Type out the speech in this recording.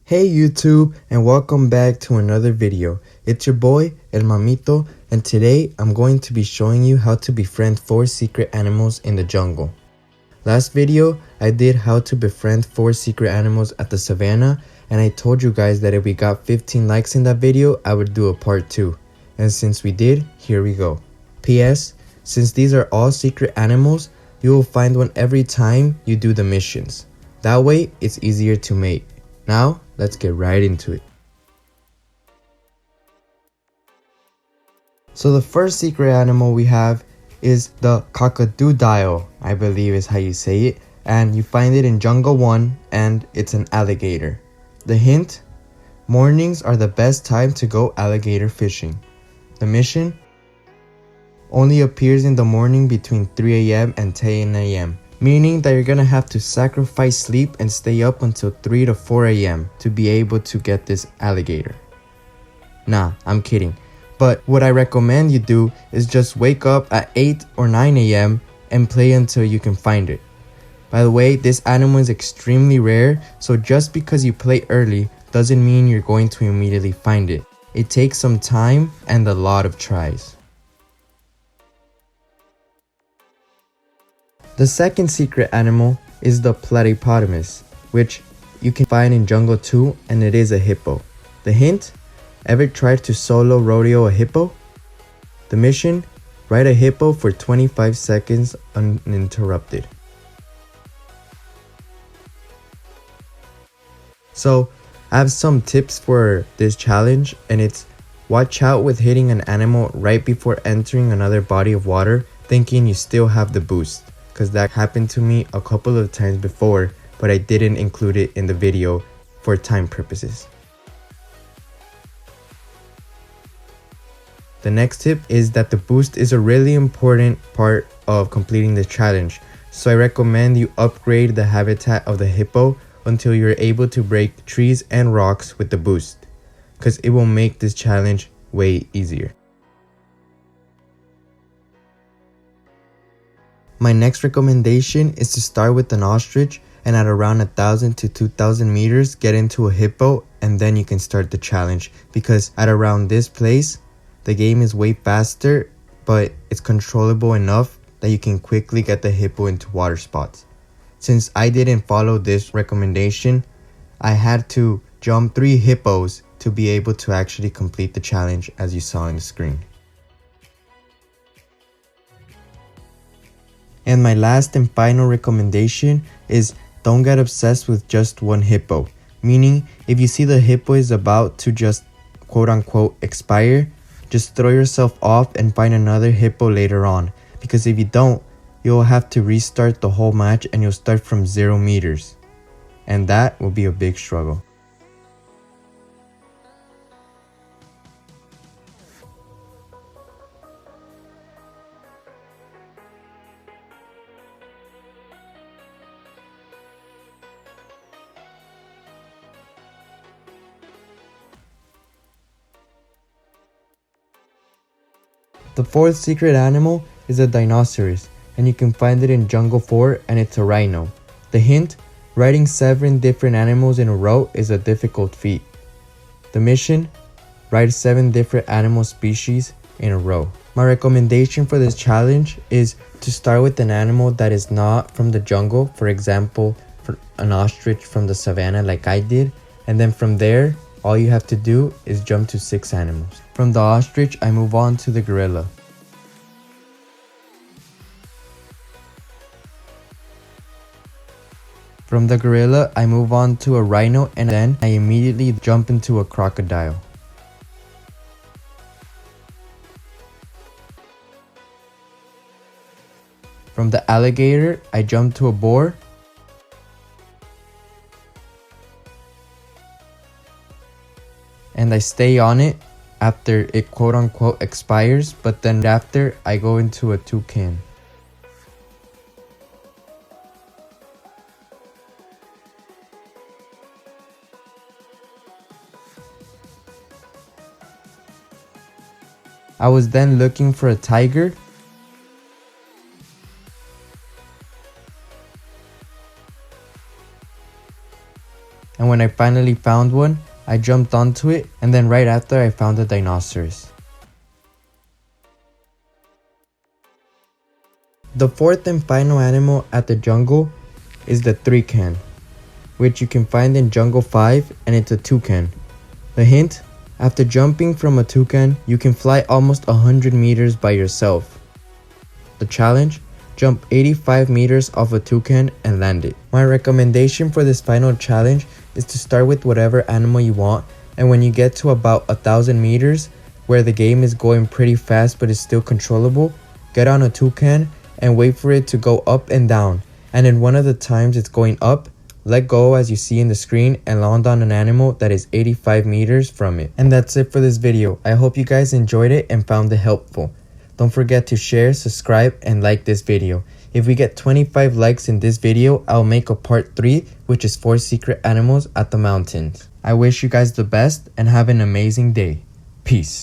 Hey YouTube, and welcome back to another video. It's your boy El.Mamito, and today I'm going to be showing you how to befriend 4 secret animals in the jungle. Last video I did how to befriend 4 secret animals at the savannah, and I told you guys that if we got 15 likes in that video I would do a part 2. And since we did, here we go. PS, since these are all secret animals, you will find one every time you do the missions. That way it's easier to mate. Now, let's get right into it. So the first secret animal we have is the cockadoo, I believe is how you say it, and you find it in Jungle 1 and it's an alligator. The hint: mornings are the best time to go alligator fishing. The mission: only appears in the morning between 3 AM and 10 AM. Meaning that you're gonna have to sacrifice sleep and stay up until 3 to 4 AM to be able to get this alligator. Nah, I'm kidding. But what I recommend you do is just wake up at 8 or 9 AM and play until you can find it. By the way, this animal is extremely rare, so just because you play early doesn't mean you're going to immediately find it. It takes some time and a lot of tries. The second secret animal is the platypotamus, which you can find in Jungle 2, and it is a hippo. The hint: ever tried to solo rodeo a hippo? The mission: ride a hippo for 25 seconds uninterrupted. So, I have some tips for this challenge, and it's: watch out with hitting an animal right before entering another body of water thinking you still have the boost. Because that happened to me a couple of times before, but I didn't include it in the video for time purposes. The next tip is that the boost is a really important part of completing the challenge, so I recommend you upgrade the habitat of the hippo until you're able to break trees and rocks with the boost, because it will make this challenge way easier. My next recommendation is to start with an ostrich and at around 1,000 to 2,000 meters get into a hippo, and then you can start the challenge, because at around this place the game is way faster, but it's controllable enough that you can quickly get the hippo into water spots. Since I didn't follow this recommendation, I had to jump 3 hippos to be able to actually complete the challenge, as you saw on the screen. And my last and final recommendation is: don't get obsessed with just one hippo. Meaning, if you see the hippo is about to just quote unquote expire, just throw yourself off and find another hippo later on. Because if you don't, you'll have to restart the whole match and you'll start from 0 meters. And that will be a big struggle. The fourth secret animal is a rhinoceros, and you can find it in Jungle 4, and it's a rhino. The hint: riding 7 different animals in a row is a difficult feat. The mission: ride 7 different animal species in a row. My recommendation for this challenge is to start with an animal that is not from the jungle, for example, an ostrich from the savannah like I did, and then from there, all you have to do is jump to 6 animals. From the ostrich, I move on to the gorilla. From the gorilla, I move on to a rhino, and then I immediately jump into a crocodile. From the alligator, I jump to a boar. And I stay on it after it quote unquote expires, but then after I go into a toucan. I was then looking for a tiger, And and when I finally found one, I jumped onto it, and then right after I found a rhinoceros. The fourth and final animal at the jungle is the toucan, which you can find in Jungle 5, and it's a toucan. The hint: after jumping from a toucan, you can fly almost 100 meters by yourself. The challenge: jump 85 meters off a toucan and land it. My recommendation for this final challenge is to start with whatever animal you want, and when you get to about 1,000 meters, where the game is going pretty fast but is still controllable, get on a toucan and wait for it to go up and down, and in one of the times it's going up, let go as you see in the screen and land on an animal that is 85 meters from it. And that's it for this video. I hope you guys enjoyed it and found it helpful. Don't forget to share, subscribe, and like this video. If we get 25 likes in this video, I'll make a part 3, which is 4 secret animals at the mountains. I wish you guys the best and have an amazing day. Peace.